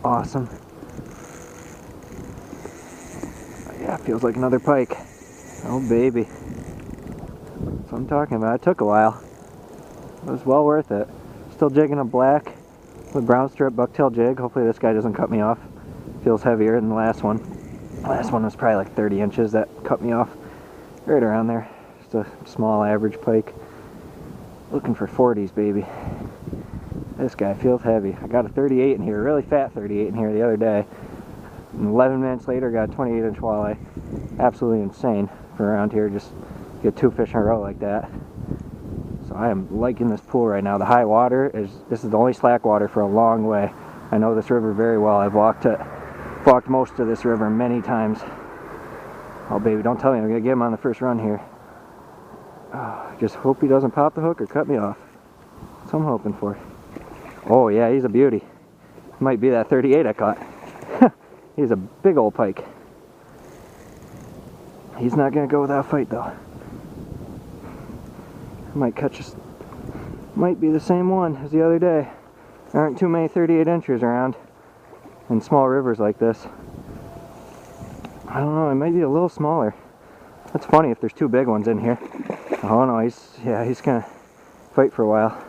Awesome. Yeah, feels like another pike. Oh baby. That's what I'm talking about. It took a while. It was well worth it. Still jigging a black with brown strip bucktail jig. Hopefully this guy doesn't cut me off. Feels heavier than the last one. The last one was probably like 30 inches that cut me off. Right around there. Just a small average pike. Looking for 40s, baby. This guy feels heavy. I got a 38 in here, a really fat 38 in here the other day. And 11 minutes later, got a 28-inch walleye. Absolutely insane for around here. Just get 2 fish in a row like that. So I am liking this pool right now. The high water this is the only slack water for a long way. I know this river very well. I've walked most of this river many times. Oh baby, don't tell me I'm gonna get him on the first run here. Oh, just hope he doesn't pop the hook or cut me off. That's what I'm hoping for. Oh yeah, he's a beauty. Might be that 38 I caught. He's a big old pike. He's not gonna go without a fight though. Might catch us. Might be the same one as the other day. There aren't too many 38 inchers around in small rivers like this. I don't know, it might be a little smaller. That's funny if there's 2 big ones in here. Oh no, he's gonna fight for a while.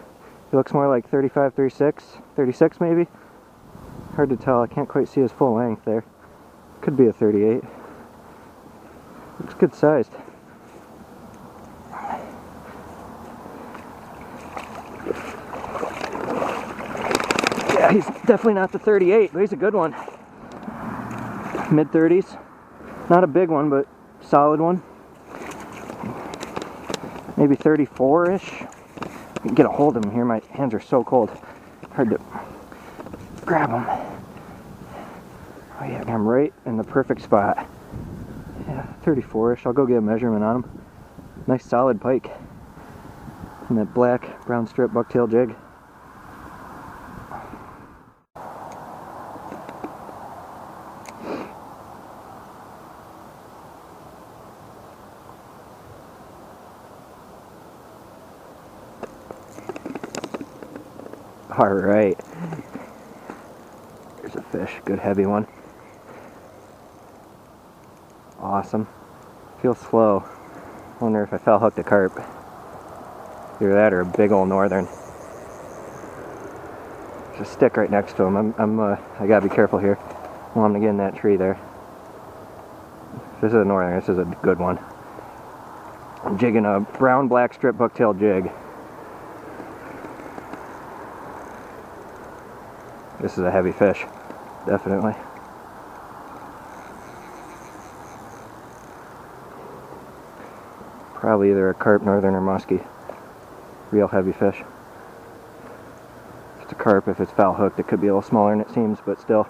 He looks more like 35, 36 maybe. Hard to tell, I can't quite see his full length there. Could be a 38. Looks good sized. Yeah, he's definitely not the 38, but he's a good one. Mid-30s. Not a big one, but solid one. Maybe 34-ish. I can get a hold of him here. My hands are so cold. Hard to grab him. Oh yeah, I'm right in the perfect spot. Yeah, 34-ish. I'll go get a measurement on him. Nice solid pike. And that black brown strip bucktail jig. Alright. There's a fish. Good heavy one. Awesome. Feels slow. Wonder if I fell hooked a carp. Either that or a big old northern. There's a stick right next to him. I gotta be careful here. I want him to get in that tree there. This is a northern. This is a good one. I'm jigging a brown black strip bucktail jig. This is a heavy fish, definitely. Probably either a carp, northern, or muskie. Real heavy fish. If it's a carp, if it's foul hooked, it could be a little smaller than it seems, but still.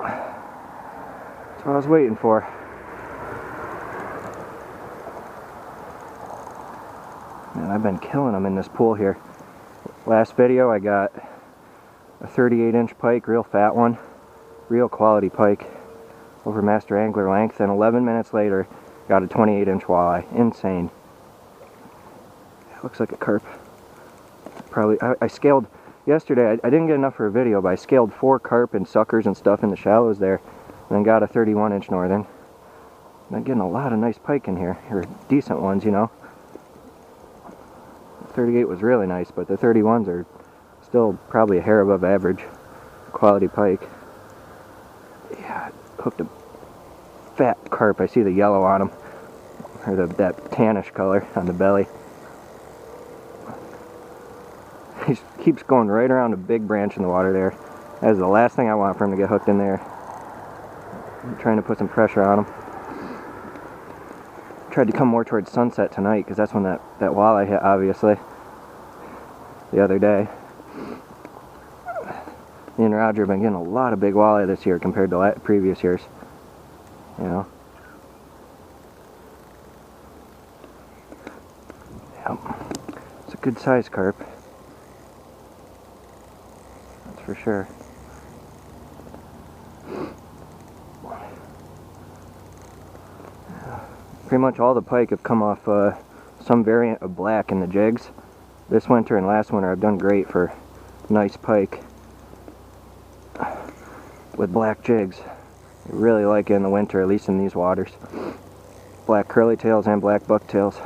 That's what I was waiting for. Man, I've been killing them in this pool here. Last video I got a 38-inch pike, real fat one, real quality pike, over master angler length, and 11 minutes later got a 28-inch walleye. Insane. Looks like a carp. Probably, I scaled yesterday. I didn't get enough for a video, but I scaled 4 carp and suckers and stuff in the shallows there, and then got a 31-inch northern. I'm getting a lot of nice pike in here, or decent ones, you know. The 38 was really nice, but the 31s are still probably a hair above average quality pike. Yeah, hooked a fat carp. I see the yellow on him, or that tannish color on the belly. He keeps going right around a big branch in the water there. That is the last thing I want for him to get hooked in there. I'm trying to put some pressure on him. Tried to come more towards sunset tonight because that's when that walleye hit, obviously, the other day. Me and Roger have been getting a lot of big walleye this year compared to previous years. You know. Yep. It's a good size carp. That's for sure. Pretty much all the pike have come off some variant of black in the jigs. This winter and last winter I've done great for nice pike. with black jigs. I really like it in the winter, at least in these waters. Black curly tails and black bucktails.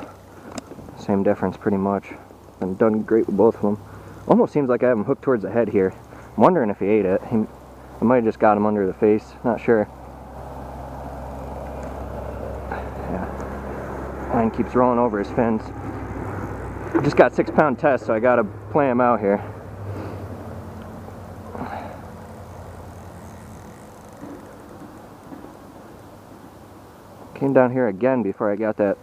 Same difference pretty much. Been done great with both of them. Almost seems like I have him hooked towards the head here. I'm wondering if he ate it. I might have just got him under the face, not sure. Yeah. Line keeps rolling over his fins. Just got 6-pound test, so I gotta play him out here. Came down here again before I got that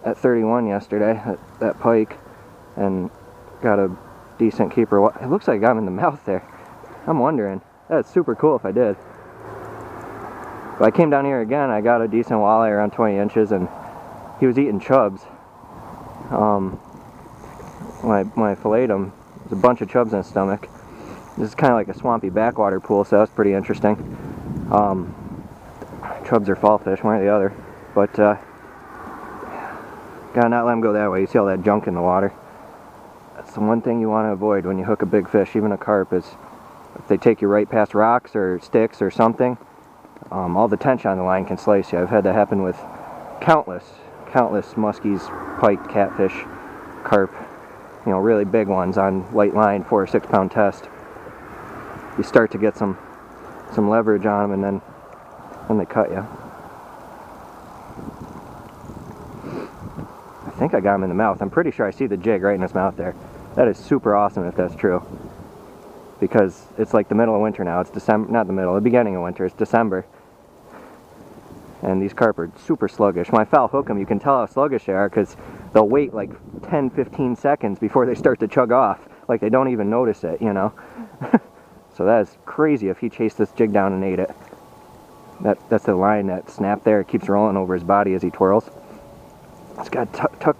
31 yesterday, that pike, and got a decent keeper. It looks like I got him in the mouth there. I'm wondering. That's super cool if I did. But I came down here again, I got a decent walleye around 20 inches, and he was eating chubs. When I filleted him, there's a bunch of chubs in his stomach. This is kind of like a swampy backwater pool, so that's pretty interesting. Chubs or fall fish, one or the other. But, gotta not let them go that way. You see all that junk in the water. That's the one thing you want to avoid when you hook a big fish, even a carp, is if they take you right past rocks or sticks or something, all the tension on the line can slice you. I've had that happen with countless muskies, pike, catfish, carp, you know, really big ones on light line, 4 or 6 pound test. You start to get some leverage on them, and then they cut you. I think I got him in the mouth. I'm pretty sure I see the jig right in his mouth there. That is super awesome if that's true. Because it's like the middle of winter now. It's December, not the middle, the beginning of winter. It's December. And these carp are super sluggish. When I foul hook them, you can tell how sluggish they are because they'll wait like 10-15 seconds before they start to chug off. Like they don't even notice it, you know. So that is crazy if he chased this jig down and ate it. That's the line that snapped there. It keeps rolling over his body as he twirls. Just gotta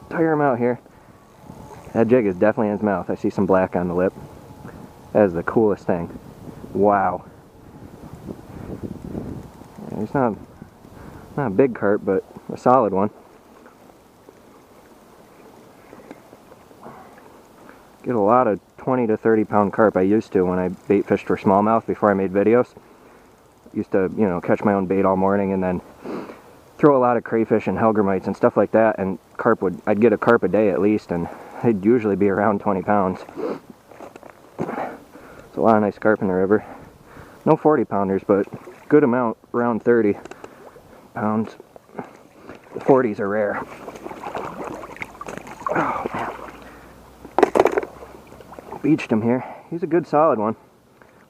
tire him out here. That jig is definitely in his mouth. I see some black on the lip. That is the coolest thing. Wow. Yeah, he's not a big carp, but a solid one. Get a lot of 20 to 30 pound carp. I used to when I bait fished for smallmouth before I made videos. Used to, you know, catch my own bait all morning and then throw a lot of crayfish and hellgrammites and stuff like that, and I'd get a carp a day at least, and they'd usually be around 20 pounds. There's a lot of nice carp in the river. No 40 pounders, but good amount, around 30 pounds. The 40s are rare. Oh, man. Beached him here. He's a good solid one.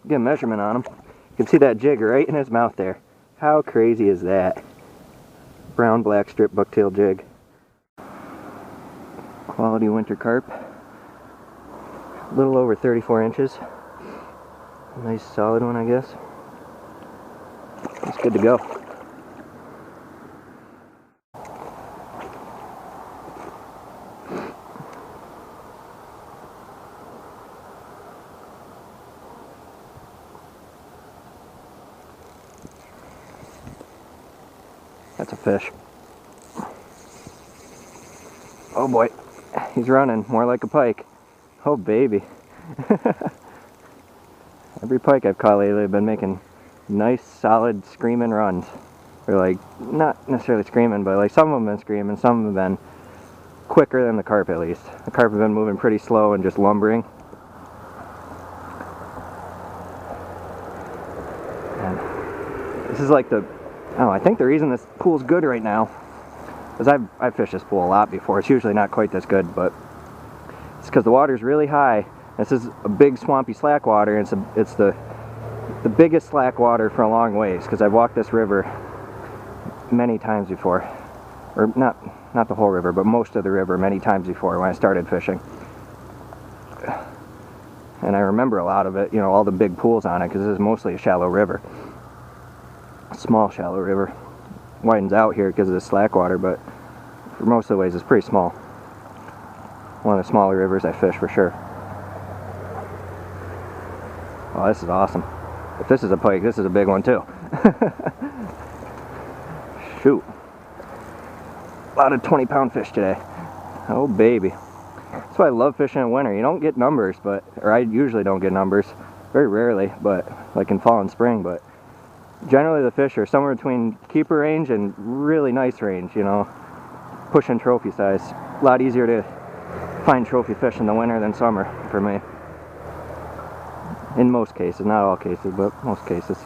Get a measurement on him. You can see that jig right in his mouth there. How crazy is that? Brown black strip bucktail jig. Quality winter carp. A little over 34 inches. Nice solid one, I guess. It's good to go. That's a fish. Oh boy, he's running more like a pike. Oh baby. Every pike I've caught lately have been making nice solid screaming runs. Or like, not necessarily screaming, but like some of them have been screaming, some have been quicker than the carp at least. The carp have been moving pretty slow and just lumbering. And this is like I think the reason this pool's good right now is I've fished this pool a lot before. It's usually not quite this good, but it's because the water's really high. This is a big swampy slack water, and it's the biggest slack water for a long ways, because I've walked this river many times before. Or not the whole river, but most of the river many times before when I started fishing. And I remember a lot of it, you know, all the big pools on it, because this is mostly a shallow river. A small shallow river. Widens out here because of the slack water, but for most of the ways it's pretty small. One of the smaller rivers I fish for sure. Oh, this is awesome. If this is a pike, this is a big one too. Shoot. A lot of 20-pound fish today. Oh baby. That's why I love fishing in winter. You don't get numbers, or I usually don't get numbers. Very rarely, but like in fall and spring, but Generally the fish are somewhere between keeper range and really nice range, you know, pushing trophy size. A lot easier to find trophy fish in the winter than summer for me. In most cases, not all cases, but most cases.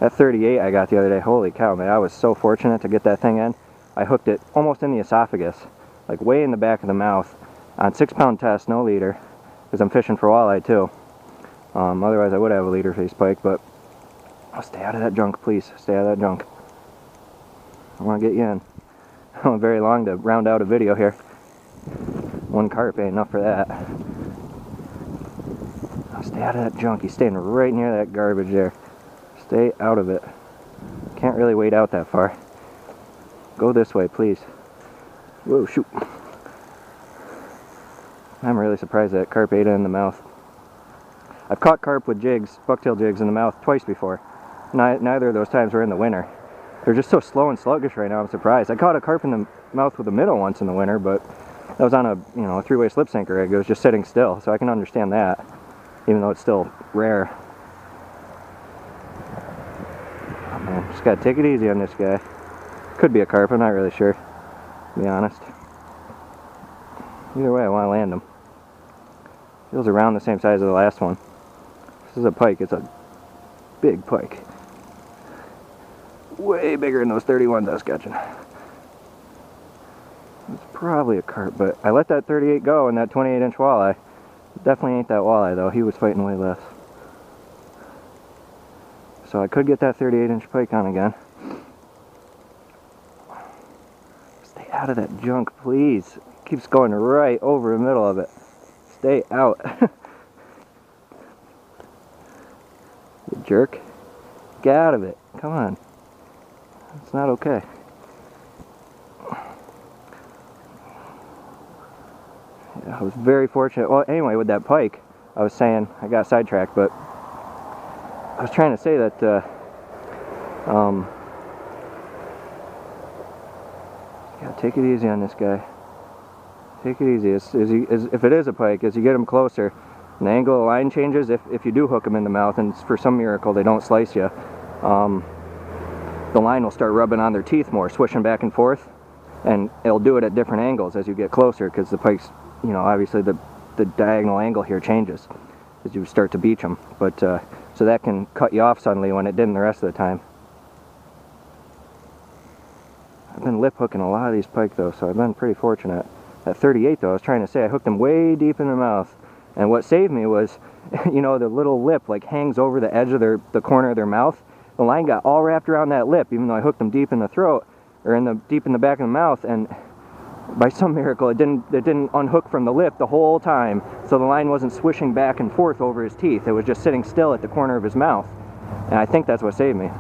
That 38 I got the other day, holy cow, man, I was so fortunate to get that thing in. I hooked it almost in the esophagus, like way in the back of the mouth, on 6-pound test, no leader, because I'm fishing for walleye too. Otherwise I would have a leader face pike, but oh, stay out of that junk, please. Stay out of that junk. I want to get you in. I went very long to round out a video here. One carp ain't enough for that. Oh, stay out of that junk. He's staying right near that garbage there. Stay out of it. Can't really wade out that far. Go this way, please. Whoa, shoot. I'm really surprised that carp ate it in the mouth. I've caught carp with jigs, bucktail jigs, in the mouth twice before. Neither of those times were in the winter. They're just so slow and sluggish right now, I'm surprised. I caught a carp in the mouth with a minnow once in the winter, but that was on a, you know, a 3-way slip sinker rig. It was just sitting still, so I can understand that, even though it's still rare. Oh man, just gotta take it easy on this guy. Could be a carp, I'm not really sure, to be honest. Either way, I want to land him. Feels around the same size as the last one. This is a pike, it's a big pike. Way bigger than those 31s I was catching. It's probably a carp, but I let that 38 go and that 28-inch walleye. Definitely ain't that walleye though, he was fighting way less. So I could get that 38-inch pike on again. Stay out of that junk, please. It keeps going right over the middle of it. Stay out. You jerk. Get out of it. Come on. It's not okay. Yeah, I was very fortunate. Well, anyway, with that pike, I was saying, I got sidetracked, but I was trying to say that gotta take it easy on this guy. Take it easy. If it is a pike, as you get him closer, and the angle of the line changes, if you do hook him in the mouth, and for some miracle they don't slice you, the line will start rubbing on their teeth more, swishing back and forth, and it'll do it at different angles as you get closer, because the pike's, you know, obviously the diagonal angle here changes as you start to beach them, but so that can cut you off suddenly when it didn't the rest of the time. I've been lip hooking a lot of these pike though, so I've been pretty fortunate. At 38 though, I was trying to say, I hooked them way deep in the mouth, and what saved me was, you know, the little lip like hangs over the edge of the corner of their mouth. The line got all wrapped around that lip, even though I hooked them deep in the throat, or deep in the back of the mouth, and by some miracle it didn't unhook from the lip the whole time, so the line wasn't swishing back and forth over his teeth. It was just sitting still at the corner of his mouth, and I think that's what saved me.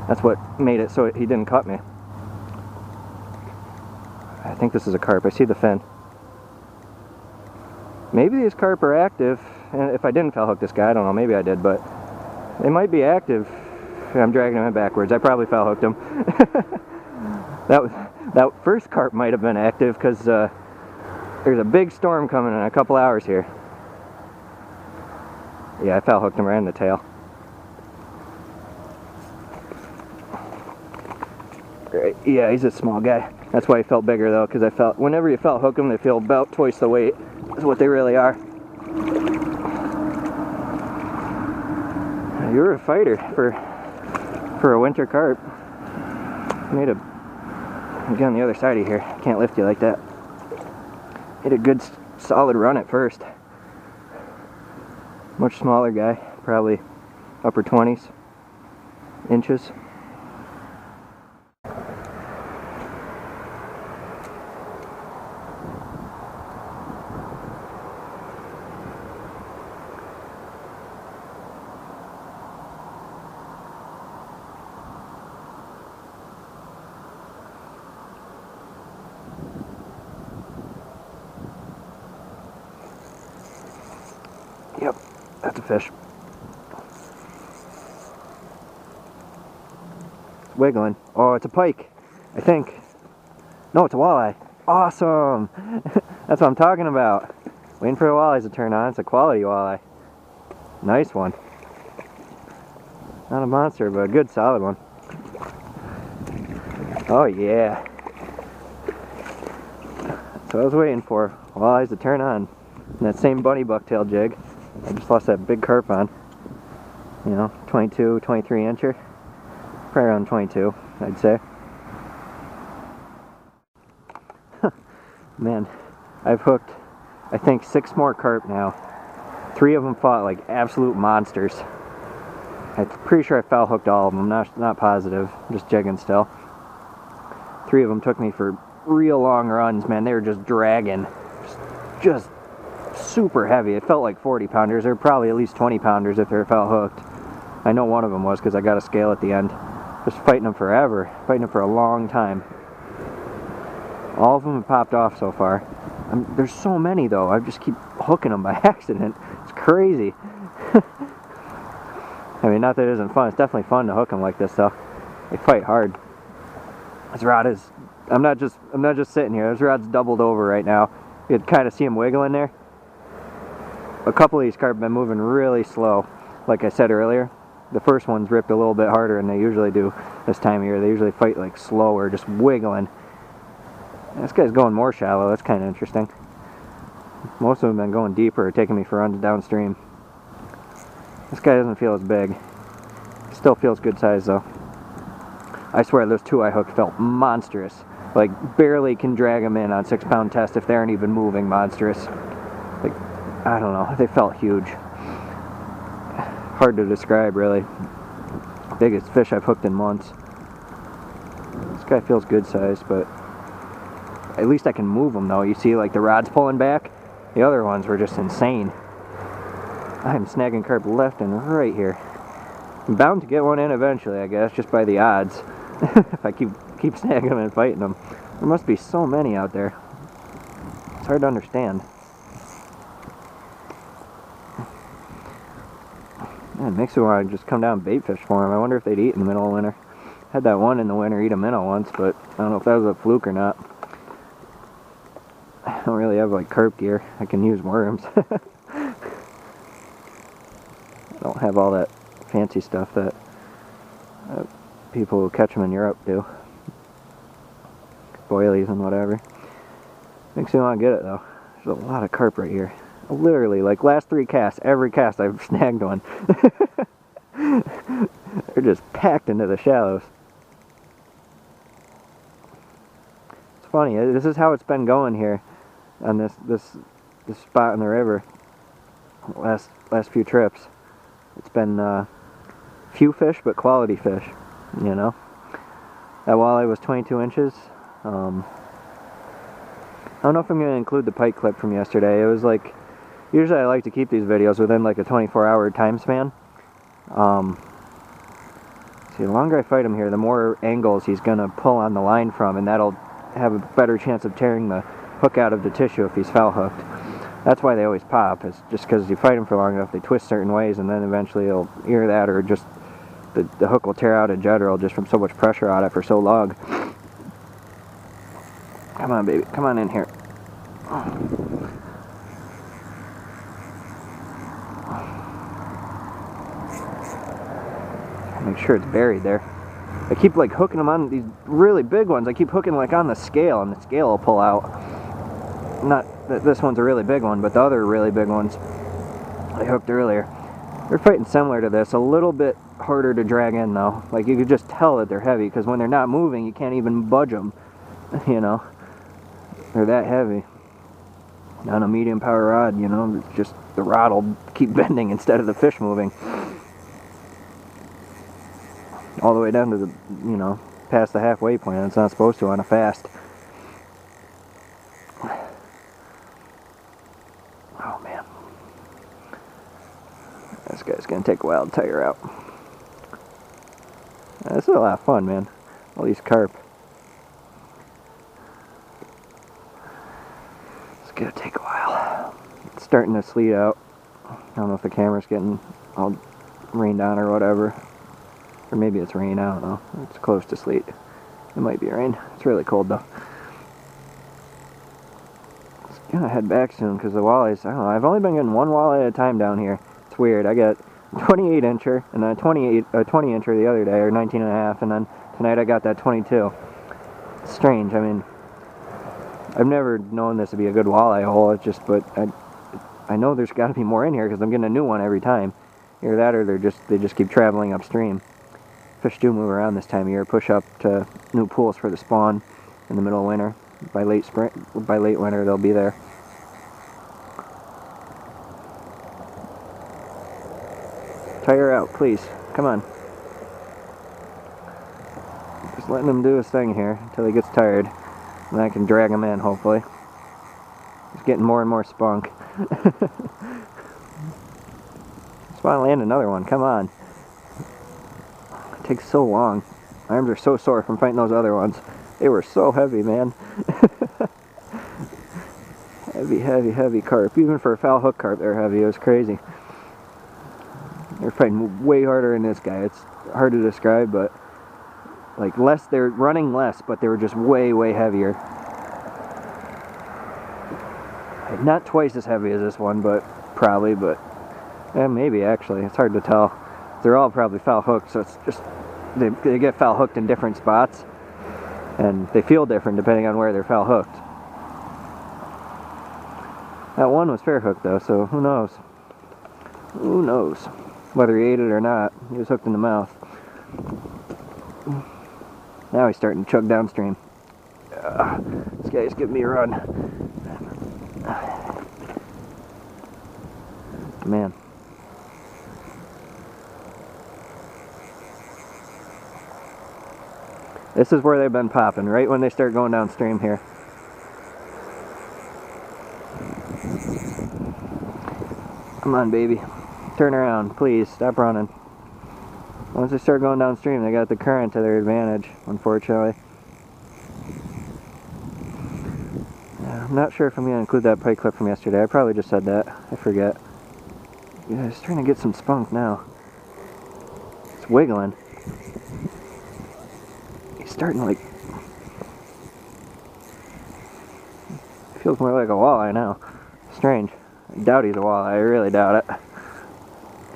That's what made it so he didn't cut me. I think this is a carp. I see the fin. Maybe these carp are active, and if I didn't foul hook this guy, I don't know, maybe I did, but they might be active. I'm dragging him in backwards. I probably foul hooked him. That first carp might have been active because there's a big storm coming in a couple hours here. Yeah, I foul hooked him right in the tail. Right. Yeah, he's a small guy. That's why he felt bigger though, because I felt whenever you foul hook them, they feel about twice the weight. That's what they really are. You're a fighter for a winter carp. Made a, get on the other side of here. Can't lift you like that. Made a good solid run at first. Much smaller guy, probably upper 20s inches. Yep, that's a fish. It's wiggling. Oh, it's a pike, I think. No, it's a walleye. Awesome! That's what I'm talking about. Waiting for the walleyes to turn on. It's a quality walleye. Nice one. Not a monster, but a good solid one. Oh yeah. That's what I was waiting for. Walleyes to turn on. And that same bunny bucktail jig. I just lost that big carp on. You know, 22, 23 incher. Probably around 22, I'd say. Man, I've hooked, I think, 6 more carp now. 3 of them fought like absolute monsters. I'm pretty sure I foul hooked all of them. I'm not positive. I'm just jigging still. 3 of them took me for real long runs, man. They were just dragging. Just super heavy. It felt like 40 pounders. They were probably at least 20 pounders if they were foul hooked. I know one of them was because I got a scale at the end. Just fighting them forever. Fighting them for a long time. All of them have popped off so far. There's so many though. I just keep hooking them by accident. It's crazy. I mean, not that it isn't fun. It's definitely fun to hook them like this though. They fight hard. This rod is. I'm not just sitting here. This rod's doubled over right now. You can kind of see him wiggling there. A couple of these carp have been moving really slow. Like I said earlier, the first one's ripped a little bit harder than they usually do this time of year. They usually fight like slower, just wiggling. This guy's going more shallow. That's kind of interesting. Most of them have been going deeper, taking me for runs downstream. This guy doesn't feel as big. Still feels good size though. I swear those 2 I hooked felt monstrous. Like barely can drag them in on 6-pound test if they aren't even moving. Monstrous. Like, I don't know. They felt huge. Hard to describe really. Biggest fish I've hooked in months. This guy feels good size, but at least I can move them though. You see like the rod's pulling back? The other ones were just insane. I'm snagging carp left and right here. I'm bound to get one in eventually, I guess, just by the odds. If I keep snagging them and fighting them. There must be so many out there. It's hard to understand. Man, it makes me want to just come down and bait fish for them. I wonder if they'd eat in the middle of winter. Had that one in the winter eat a minnow once, but I don't know if that was a fluke or not. I don't really have like carp gear. I can use worms. I don't have all that fancy stuff that people who catch them in Europe do. Boilies and whatever. Makes me want to get it though. There's a lot of carp right here. Literally, like last 3 casts, every cast I've snagged one. They're just packed into the shallows. It's funny, this is how it's been going here on this spot in the river. Last few trips. It's been few fish, but quality fish, you know. That walleye was 22 inches. I don't know if I'm going to include the pike clip from yesterday. It was like, usually I like to keep these videos within like a 24-hour time span. See, the longer I fight him here, the more angles he's going to pull on the line from, and that'll have a better chance of tearing the hook out of the tissue if he's foul hooked. That's why they always pop. It's just because you fight them for long enough, they twist certain ways, and then eventually it'll either that or just the hook will tear out in general just from so much pressure on it for so long. Come on, baby. Come on in here. Make sure it's buried there. I keep like hooking them on these really big ones. I keep hooking like on the scale, and the scale will pull out. Not that this one's a really big one, but the other really big ones I hooked earlier. They're fighting similar to this, a little bit harder to drag in though. Like you could just tell that they're heavy, because when they're not moving, you can't even budge them. You know, they're that heavy. On a medium power rod, you know, it's just the rod will keep bending instead of the fish moving. All the way down to the, you know, past the halfway point. It's not supposed to on a fast. Oh man, this guy's gonna take a while to tire out. This is a lot of fun, man. All these carp. It's gonna take a while. It's starting to sleet out. I don't know if the camera's getting all rained on or whatever. Or maybe it's rain, I don't know. It's close to sleet. It might be rain. It's really cold though. It's gonna head back soon because the walleyes, I don't know, I've only been getting one walleye at a time down here. It's weird. I 28 incher, and then a 20 incher the other day, or 19 and a half, and then tonight I got that 22. It's strange. I mean, I've never known this to be a good walleye hole. It's just, but I know there's got to be more in here because I'm getting a new one every time. Either that, or they just keep traveling upstream. Fish do move around this time of year. Push up to new pools for the spawn in the middle of winter. By late winter, they'll be there. Tire out, please. Come on. Just letting him do his thing here until he gets tired. And I can drag him in, hopefully. He's getting more and more spunk. Just want to land another one. Come on. It takes so long. My arms are so sore from fighting those other ones. They were so heavy, man. Heavy carp. Even for a foul hook carp, they're heavy. It was crazy. They're fighting way harder than this guy. It's hard to describe, but like they're running less, but they were just way heavier. Not twice as heavy as this one, but probably, but maybe actually. It's hard to tell. They're all probably foul hooked, so it's just they get foul hooked in different spots, and they feel different depending on where they're foul hooked. That one was fair hooked though, so who knows? Who knows whether he ate it or not? He was hooked in the mouth. Now he's starting to chug downstream. This guy's giving me a run. Man. This is where they've been popping, right when they start going downstream here. Come on, baby. Turn around, please. Stop running. Once they start going downstream, they got the current to their advantage, unfortunately. Yeah, I'm not sure if I'm going to include that pike clip from yesterday. I probably just said that. I forget. Yeah, he's trying to get some spunk now. It's wiggling. He's starting like... feels more like a walleye now. Strange. I doubt he's a walleye. I really doubt it.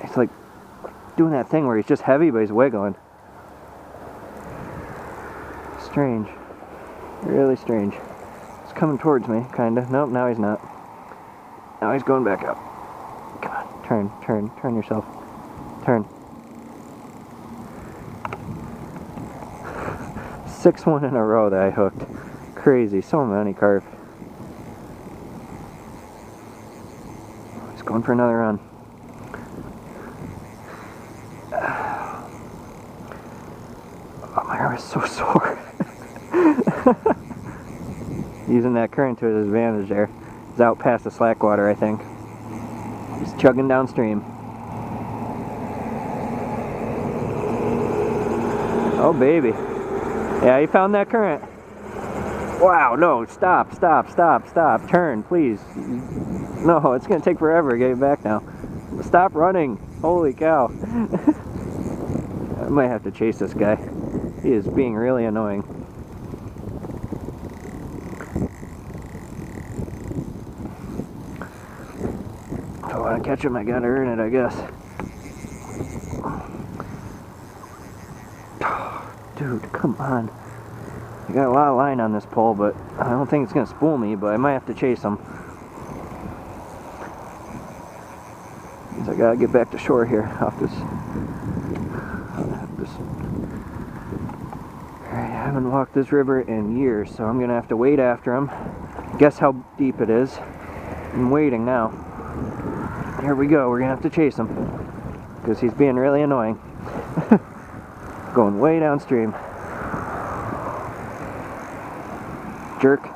He's like doing that thing where he's just heavy, but he's wiggling. Strange. Really strange. He's coming towards me, kinda. Nope, now he's not. Now he's going back up. Come on, turn yourself. Turn. 6-1 in a row that I hooked. Crazy, so many carp. He's going for another run. Oh, my arm is so sore. Using that current to his advantage there. He's out past the slack water, I think. He's chugging downstream. Oh, baby. Yeah, he found that current. Wow, no, stop. Turn, please. No, it's going to take forever to get it back now. Stop running. Holy cow. I might have to chase this guy. He is being really annoying. If I want to catch him, I gotta earn it, I guess. Dude, come on. I got a lot of line on this pole, but I don't think it's going to spool me, but I might have to chase him. Means I gotta get back to shore here off this. Alright, I haven't walked this river in years, so I'm gonna have to wade after him. Guess how deep it is. I'm waiting now. Here we go, we're gonna have to chase him. Because he's being really annoying. Going way downstream. Jerk.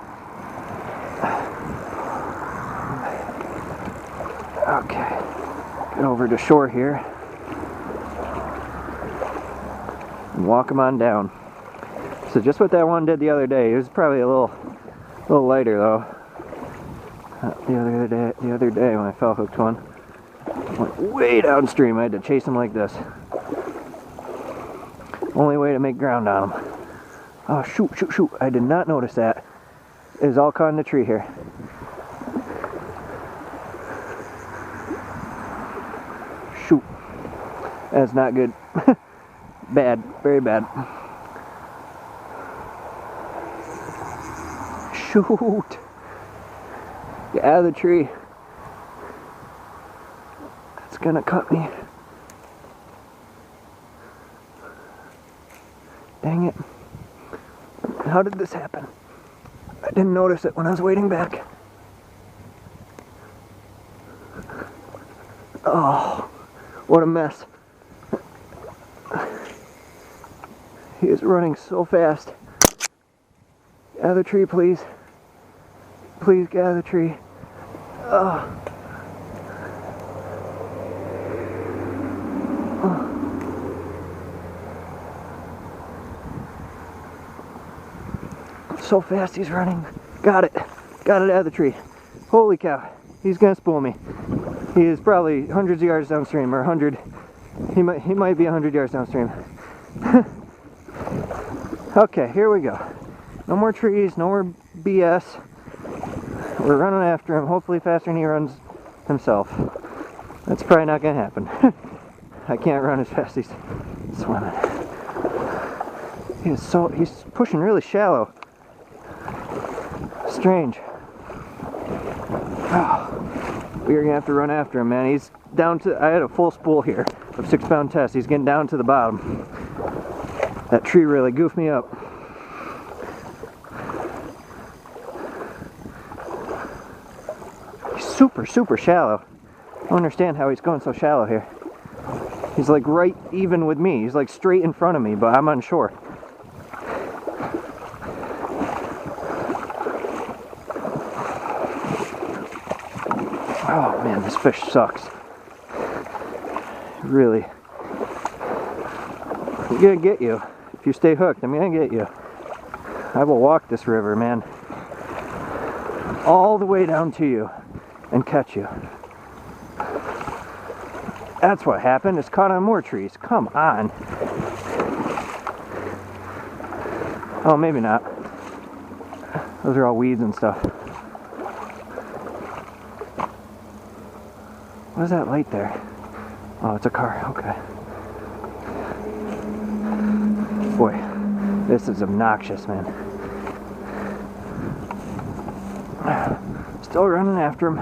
Okay. Get over to shore here. And walk him on down. So just what that one did the other day. It was probably a little lighter though. The other day when I fell hooked one. Went way downstream. I had to chase him like this. Only way to make ground on him. Oh, shoot. I did not notice that. It was all caught in the tree here. Shoot. That's not good. Bad, very bad. Shoot! Get out of the tree. It's gonna cut me. Dang it. How did this happen? I didn't notice it when I was wading back. Oh, what a mess. He is running so fast. Get out of the tree, please. Please get out of the tree. Oh. So fast he's running. Got it. Got it out of the tree. Holy cow. He's gonna spool me. He is probably hundreds of yards downstream, or 100. He might be 100 yards downstream. Okay, here we go. No more trees, no more BS. We're running after him, hopefully faster than he runs himself. That's probably not gonna happen. I can't run as fast as he's swimming. He's pushing really shallow. Strange. Oh, we are gonna have to run after him, man. He's down to, I had a full spool here of 6-pound test. He's getting down to the bottom. That tree really goofed me up. He's super shallow. I don't understand how he's going so shallow here. He's like right even with me. He's like straight in front of me, but I'm unsure. Oh man, this fish sucks. Really. I'm gonna get you. If you stay hooked, I'm gonna get you. I will walk this river, man. All the way down to you and catch you. That's what happened. It's caught on more trees. Come on. Oh, maybe not. Those are all weeds and stuff. What is that light there? Oh, it's a car. Okay. Boy, this is obnoxious, man. Still running after him.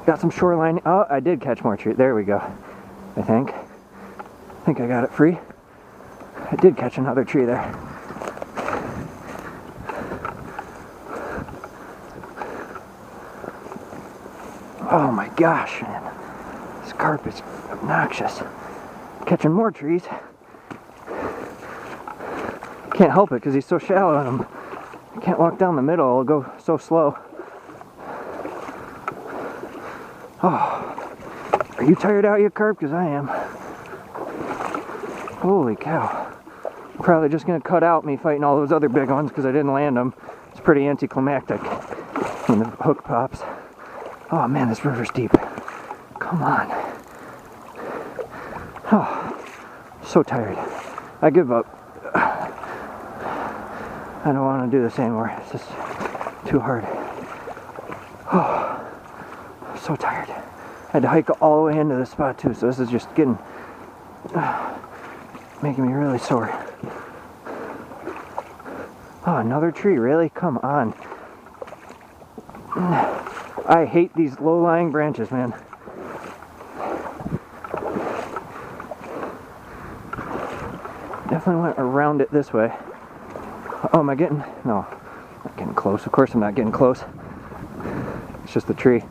Got some shoreline. Oh, I did catch more tree. There we go. I think I got it free. I did catch another tree there. Oh my gosh, man. This carp is obnoxious. Catching more trees. Can't help it because he's so shallow and I can't walk down the middle. I'll go so slow. Oh, are you tired out yet, Carp? Because I am. Holy cow. Probably just going to cut out me fighting all those other big ones because I didn't land them. It's pretty anticlimactic when the hook pops. Oh man, this river's deep. Come on. Oh, so tired. I give up. I don't want to do this anymore. It's just too hard. Oh, so tired. I had to hike all the way into this spot too, so this is just getting making me really sore. Oh, another tree, really? Come on. I hate these low-lying branches, man. Definitely went around it this way. Oh, am I getting? No, not getting close. Of course I'm not getting close. It's just the tree.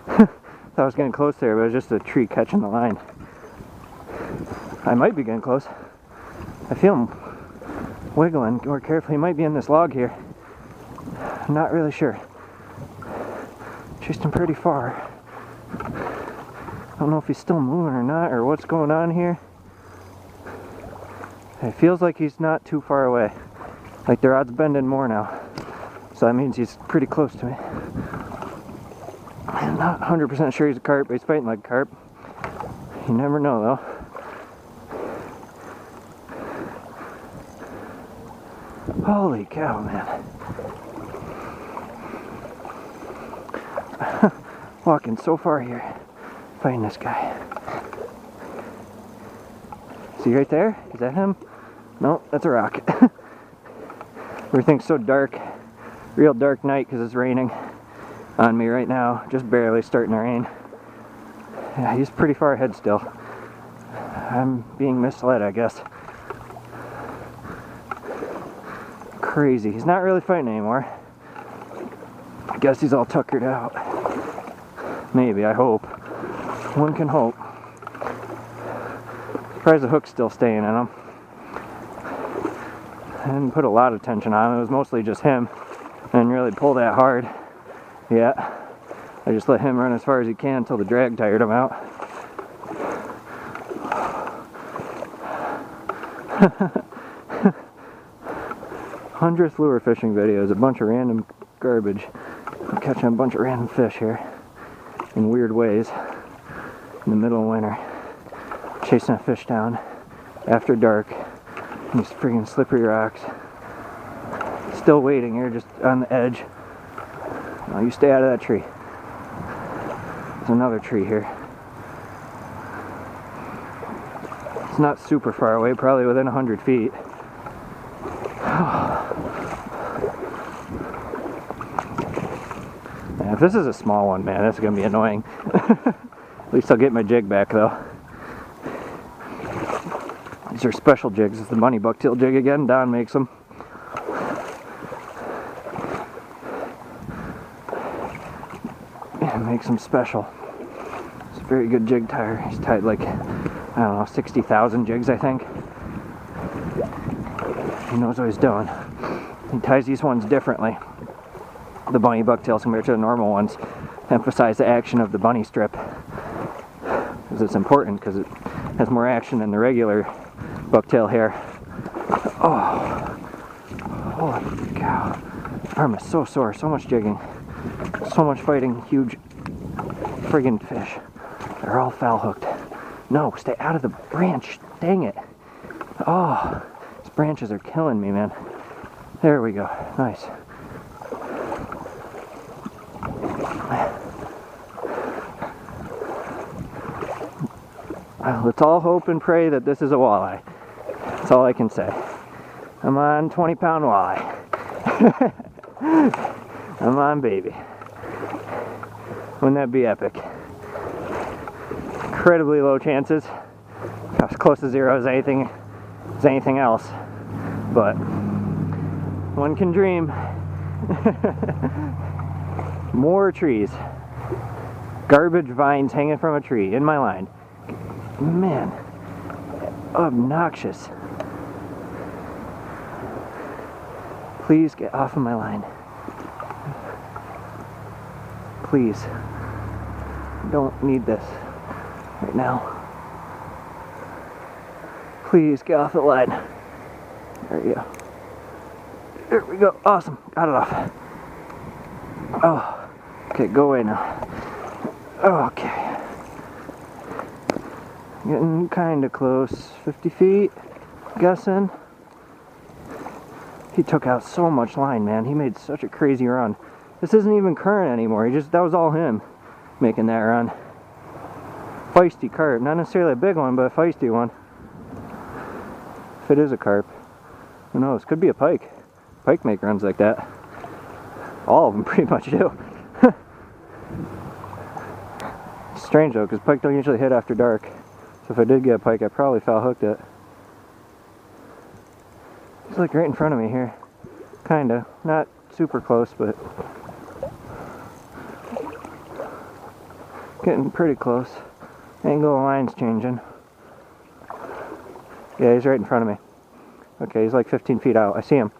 Thought I was getting close there, but it was just a tree catching the line. I might be getting close. I feel him wiggling more carefully. He might be in this log here. I'm not really sure. Chased him pretty far. I don't know if he's still moving or not, or what's going on here. It feels like he's not too far away. Like the rod's bending more now. So that means he's pretty close to me. I'm not 100% sure he's a carp, but he's fighting like a carp. You never know though. Holy cow, man. Walking so far here, fighting this guy. See right there? Is that him? No, that's a rock. Everything's so dark. Real dark night because it's raining on me right now. Just barely starting to rain. Yeah, he's pretty far ahead still. I'm being misled, I guess. Crazy. He's not really fighting anymore. I guess he's all tuckered out. Maybe, I hope. One can hope. Surprised the hook's still staying in him. I didn't put a lot of tension on him. It was mostly just him. I didn't really pull that hard yet. I just let him run as far as he can until the drag tired him out. Hundredth lure fishing video is a bunch of random garbage. I'm catching a bunch of random fish here in weird ways in the middle of winter. Chasing a fish down after dark. These friggin' slippery rocks. Still waiting here, just on the edge. No, you stay out of that tree. There's another tree here. It's not super far away, probably within 100 feet. Man, if this is a small one, man, that's gonna be annoying. At least I'll get my jig back though. These are special jigs. It's the money bucktail jig again. Don makes them. And makes them special. It's a very good jig tire. He's tied like, I don't know, 60,000 jigs, I think. He knows what he's doing. He ties these ones differently. The bunny bucktails compared to the normal ones emphasize the action of the bunny strip. Because it's important, because it has more action than the regular bucktail hair. Oh, holy cow. Arm is so sore, so much jigging, so much fighting huge friggin' fish. They're all foul hooked. No, stay out of the branch, dang it. Oh, these branches are killing me, man. There we go, nice. Let's all hope and pray that this is a walleye. That's all I can say. I'm on 20-pound walleye. I'm on, baby. Wouldn't that be epic? Incredibly low chances. As close to zero as anything else. But one can dream. More trees. Garbage vines hanging from a tree in my line. Man, obnoxious. Please get off of my line. Please. Don't need this right now. Please get off the line. There you go. There we go. Awesome. Got it off. Oh. Okay, go away now. Okay. Getting kind of close. 50 feet, guessing. He took out so much line, man. He made such a crazy run. This isn't even current anymore. That was all him making that run. Feisty carp. Not necessarily a big one, but a feisty one. If it is a carp. Who knows? Could be a pike. Pike make runs like that. All of them pretty much do. It's strange though, because pike don't usually hit after dark. So if I did get a pike, I probably foul hooked it. He's like right in front of me here. Kinda. Not super close, but getting pretty close. Angle of line's changing. Yeah, he's right in front of me. Okay, he's like 15 feet out. I see him.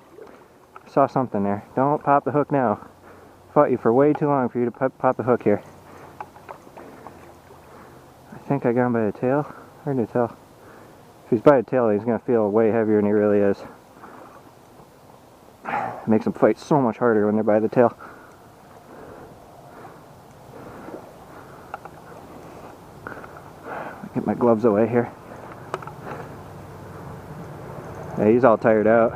I saw something there. Don't pop the hook now. Fought you for way too long for you to pop the hook here. I think I got him by the tail. Hard to tell. If he's by the tail, he's going to feel way heavier than he really is. It makes them fight so much harder when they're by the tail. Get my gloves away here. Yeah, he's all tired out.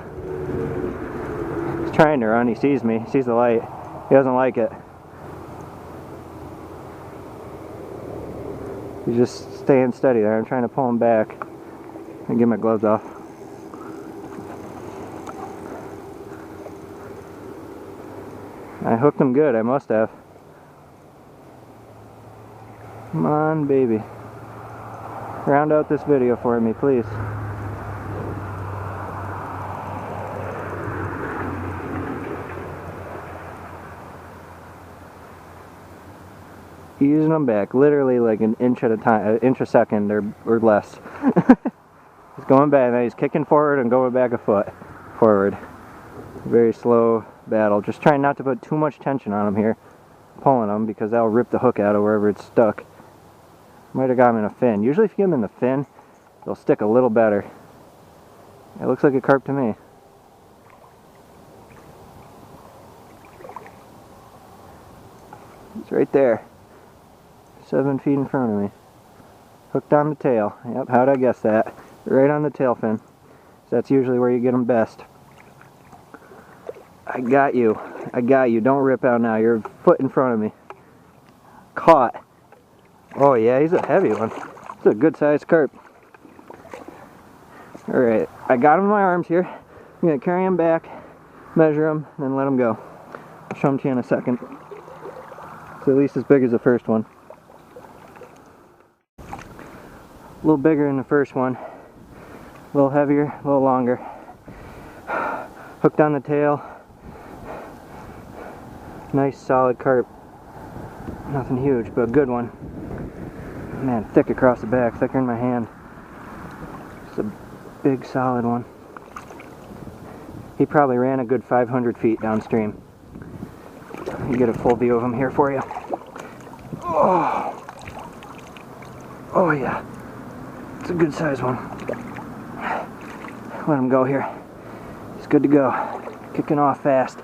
He's trying to run. He sees me. He sees the light. He doesn't like it. He's just staying steady there. I'm trying to pull him back. I get my gloves off. I hooked him good, I must have. Come on, baby. Round out this video for me, please. Easing them back, literally like an inch at a time, an inch a second or less. He's going back, now he's kicking forward and going back a foot forward. Very slow battle. Just trying not to put too much tension on him here. Pulling him because that'll rip the hook out of wherever it's stuck. Might have got him in a fin. Usually if you get him in the fin, they'll stick a little better. It looks like a carp to me. It's right there. 7 feet in front of me. Hooked on the tail. Yep, how'd I guess that? Right on the tail fin. So that's usually where you get them best. I got you. I got you. Don't rip out now. You're a foot in front of me. Caught. Oh yeah, he's a heavy one. It's a good sized carp. Alright, I got him in my arms here. I'm going to carry him back, measure him, and then let him go. I'll show him to you in a second. It's at least as big as the first one. A little bigger than the first one. A little heavier, a little longer. Hooked on the tail. Nice solid carp. Nothing huge, but a good one. Man, thick across the back, thicker in my hand. It's a big solid one. He probably ran a good 500 feet downstream. You get a full view of him here for you. Oh, oh yeah, it's a good size one. Let him go here. He's good to go. Kicking off fast.